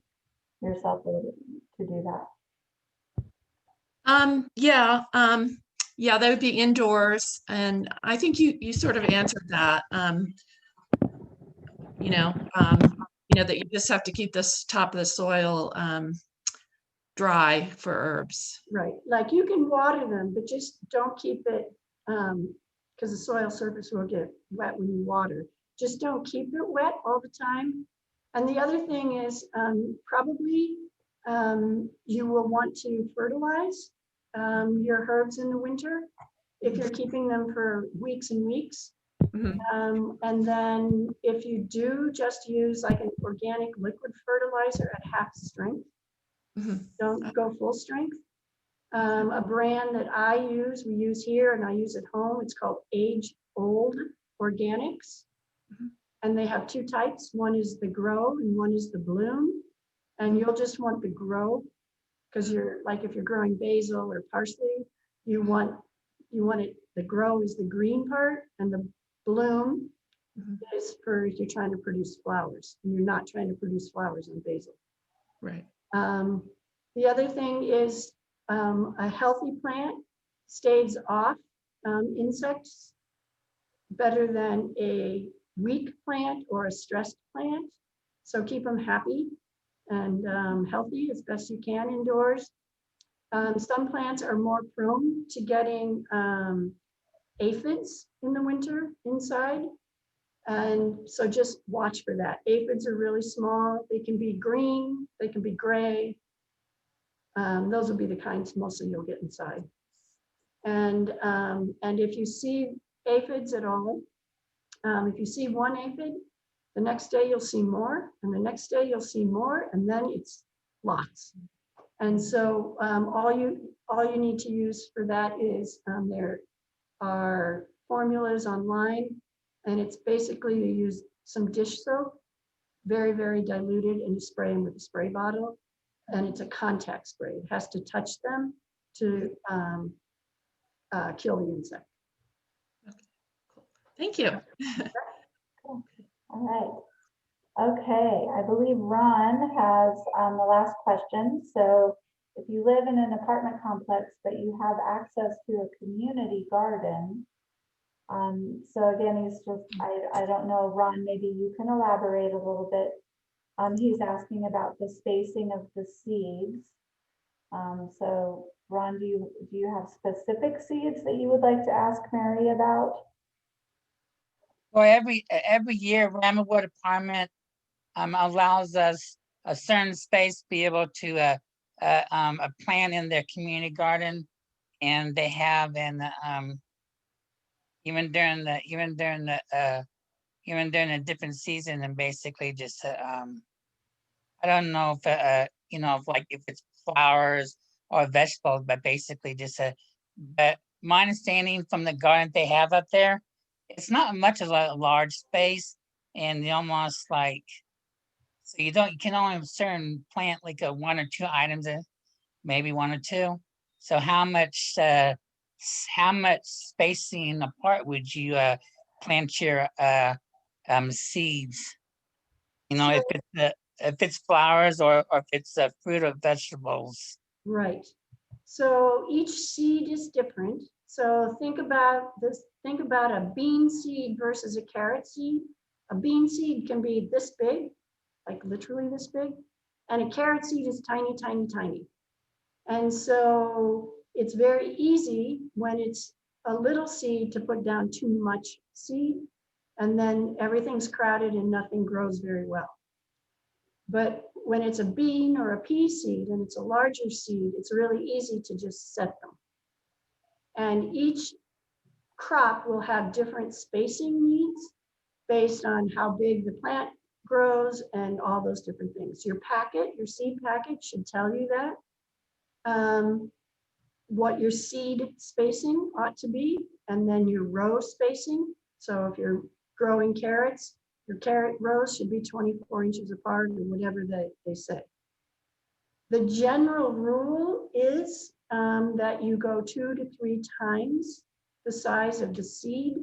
yourself to do that. Yeah, that would be indoors. And I think you sort of answered that. That you just have to keep this top of the soil dry for herbs. Right, like you can water them, but just don't keep it, because the soil surface will get wet when you water. Just don't keep it wet all the time. And the other thing is probably you will want to fertilize your herbs in the winter if you're keeping them for weeks and weeks. Mhm. And then if you do just use like an organic liquid fertilizer at half strength, Mhm. don't go full strength. A brand that we use here and I use at home, it's called Age Old Organics. Mhm. And they have two types. One is the grow and one is the bloom. And you'll just want the grow because you're like, if you're growing basil or parsley, you want it, the grow is the green part and the bloom Mhm. is for if you're trying to produce flowers and you're not trying to produce flowers on basil. Right. The other thing is a healthy plant staves off insects better than a weak plant or a stressed plant. So keep them happy and healthy as best you can indoors. Some plants are more prone to getting aphids in the winter inside. And so just watch for that. Aphids are really small. They can be green, they can be gray. Those will be the kinds mostly you'll get inside. And if you see aphids at all, if you see one aphid, the next day you'll see more, and the next day you'll see more, and then it's lots. And so all you need to use for that is there are formulas online, and it's basically you use some dish soap, very, very diluted, and you spray them with a spray bottle. And it's a contact spray. It has to touch them to kill the insect. Thank you. All right. Okay, I believe Ron has the last question. So if you live in an apartment complex, but you have access to a community garden, so again, he's just, I don't know, Ron, maybe you can elaborate a little bit. He's asking about the spacing of the seeds. So Ron, do you have specific seeds that you would like to ask Mary about? Well, every year, Ramwood Apartment allows us a certain space to be able to plant in their community garden, and they have even during a different season, and basically just I don't know if if like if it's flowers or vegetables, but basically just but my understanding from the garden they have up there, it's not much of a large space, and you almost like, so you can only have certain plant like one or two items, maybe one or two. So how much spacing apart would you plant your seeds? If it's flowers or if it's fruit or vegetables. Right. So each seed is different. So think about this, think about a bean seed versus a carrot seed. A bean seed can be this big, like literally this big, and a carrot seed is tiny, tiny, tiny. And so it's very easy when it's a little seed to put down too much seed, and then everything's crowded and nothing grows very well. But when it's a bean or a pea seed and it's a larger seed, it's really easy to just set them. And each crop will have different spacing needs based on how big the plant grows and all those different things. Your seed packet should tell you that. What your seed spacing ought to be, and then your row spacing. So if you're growing carrots, your carrot rows should be 24 inches apart or whatever they say. The general rule is that you go 2 to 3 times the size of the seed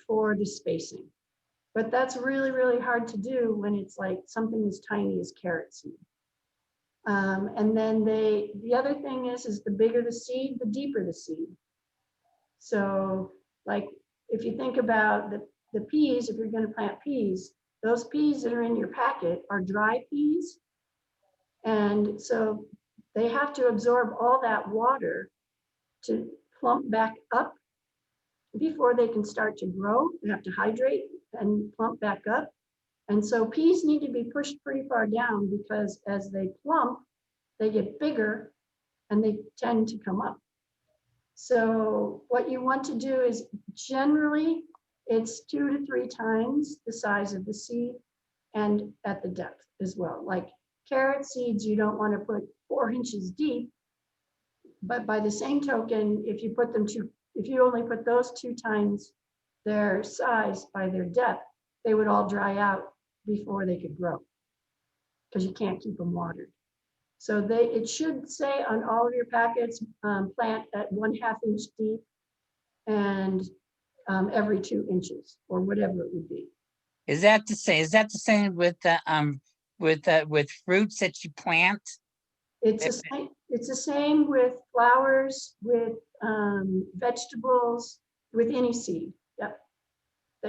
for the spacing. But that's really, really hard to do when it's like something as tiny as carrot seed. And then the other thing is the bigger the seed, the deeper the seed. So like if you think about the peas, if you're going to plant peas, those peas that are in your packet are dry peas. And so they have to absorb all that water to plump back up before they can start to grow. They have to hydrate and plump back up. And so peas need to be pushed pretty far down because as they plump, they get bigger and they tend to come up. So what you want to do is generally it's 2 to 3 times the size of the seed and at the depth as well. Like carrot seeds, you don't want to put 4 inches deep. But by the same token, if you only put those 2 times their size by their depth, they would all dry out before they could grow because you can't keep them watered. So it should say on all of your packets, plant at 1/2 inch deep and every 2 inches or whatever it would be. Is that the same? Is that the same with the with fruits that you plant? It's the same with flowers, with vegetables, with any seed. Yep.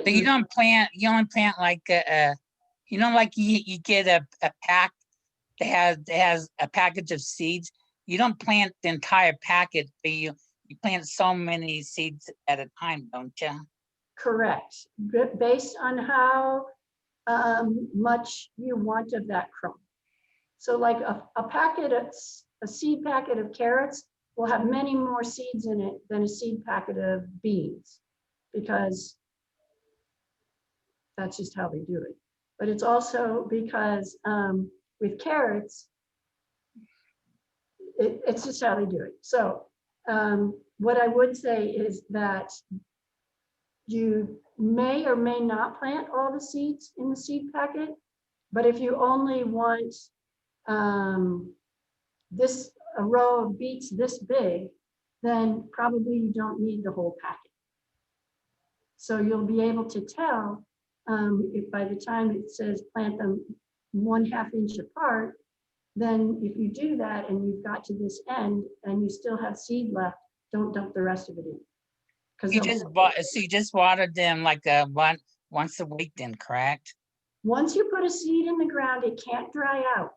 So you don't plant. You only plant like you know, like you get a pack that has a package of seeds. You don't plant the entire packet, but you plant so many seeds at a time, don't you? Correct. Based on how much you want of that crop. So like a seed packet of carrots will have many more seeds in it than a seed packet of beans, because that's just how they do it. But it's also because with carrots, it's just how they do it. So what I would say is that you may or may not plant all the seeds in the seed packet, but if you only want a row of beets this big, then probably you don't need the whole packet. So you'll be able to tell if by the time it says plant them 1/2 inch apart, then if you do that and you've got to this end and you still have seed left, don't dump the rest of it in. So you just watered them like once a week, then, correct? Once you put a seed in the ground, it can't dry out.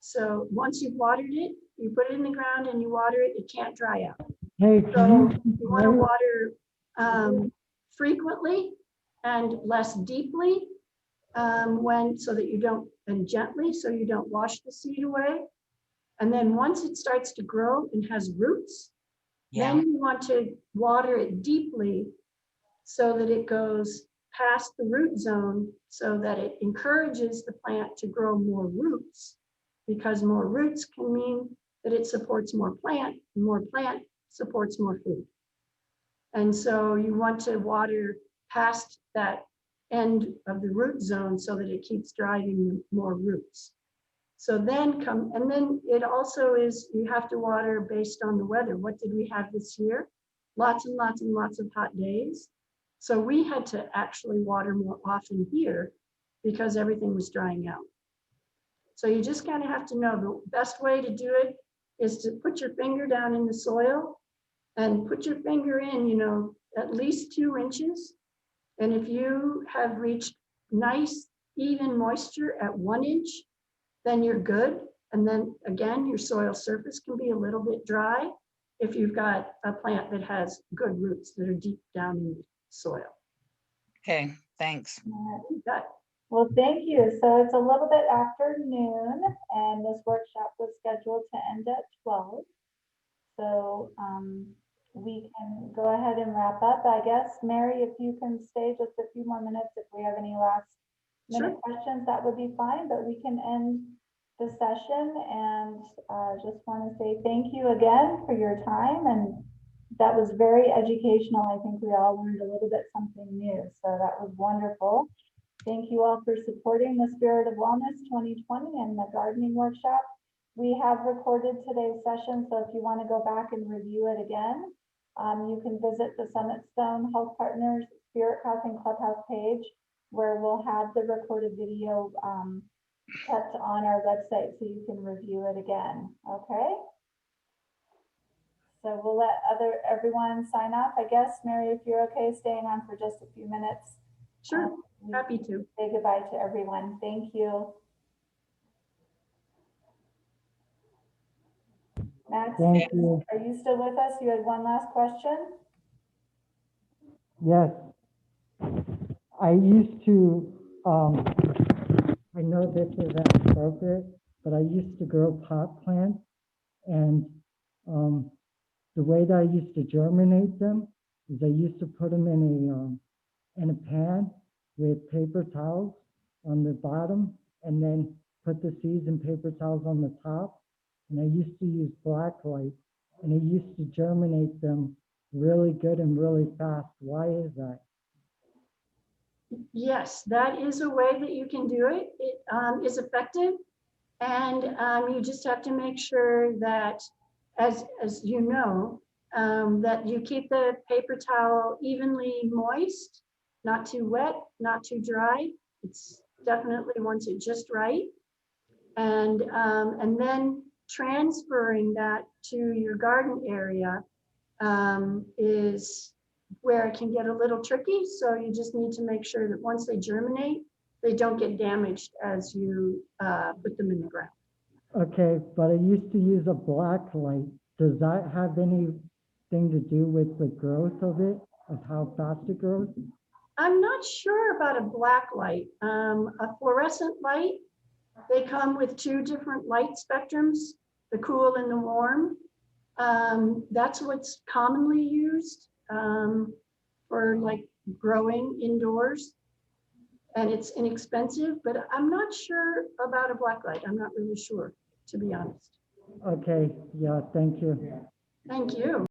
So once you've watered it, you put it in the ground and you water it, it can't dry out. Hey, So can you want to water frequently and less deeply so that you don't, and gently, so you don't wash the seed away. And then once it starts to grow and has roots, Yeah. then you want to water it deeply so that it goes past the root zone, so that it encourages the plant to grow more roots, because more roots can mean that it supports more plant supports more food. And so you want to water past that end of the root zone so that it keeps driving more roots. So then and then it also is, you have to water based on the weather. What did we have this year? Lots and lots and lots of hot days. So we had to actually water more often here because everything was drying out. So you just kind of have to know the best way to do it is to put your finger down in the soil and put your finger in, at least 2 inches. And if you have reached nice, even moisture at 1 inch, then you're good. And then again, your soil surface can be a little bit dry if you've got a plant that has good roots that are deep down in the soil. Okay, thanks. Well, thank you. So it's a little bit after noon and this workshop was scheduled to end at 12. So we can go ahead and wrap up, I guess. Mary, if you can stay just a few more minutes, if we have any last minute questions, that would be fine, but we can end the session. And just want to say thank you again for your time. And that was very educational. I think we all learned a little bit something new. So that was wonderful. Thank you all for supporting the Spirit of Wellness 2020 and the gardening workshop. We have recorded today's session, so if you want to go back and review it again, you can visit the Summit Stone Health Partners Spirit Crossing Clubhouse page, where we'll have the recorded video kept on our website so you can review it again. Okay? So we'll let everyone sign off. I guess, Mary, if you're okay staying on for just a few minutes. Sure, happy to. Say goodbye to everyone. Thank you. Max, Thank you. are you still with us? You had one last question? Yes. I used to, I know this is inappropriate, but I used to grow pot plants, and the way that I used to germinate them is I used to put them in a pan with paper towels on the bottom and then put the seeds in paper towels on the top. And I used to use black light and it used to germinate them really good and really fast. Why is that? Yes, that is a way that you can do it. It is effective. And you just have to make sure that, as you know, that you keep the paper towel evenly moist, not too wet, not too dry. It's definitely wants it just right. And then transferring that to your garden area is where it can get a little tricky. So you just need to make sure that once they germinate, they don't get damaged as you put them in the ground. Okay, but I used to use a black light. Does that have anything to do with the growth of it, of how fast it grows? I'm not sure about a black light. A fluorescent light, they come with two different light spectrums, the cool and the warm. That's what's commonly used for like growing indoors. And it's inexpensive, but I'm not sure about a black light. I'm not really sure, to be honest. Okay, yeah, thank you. Thank you.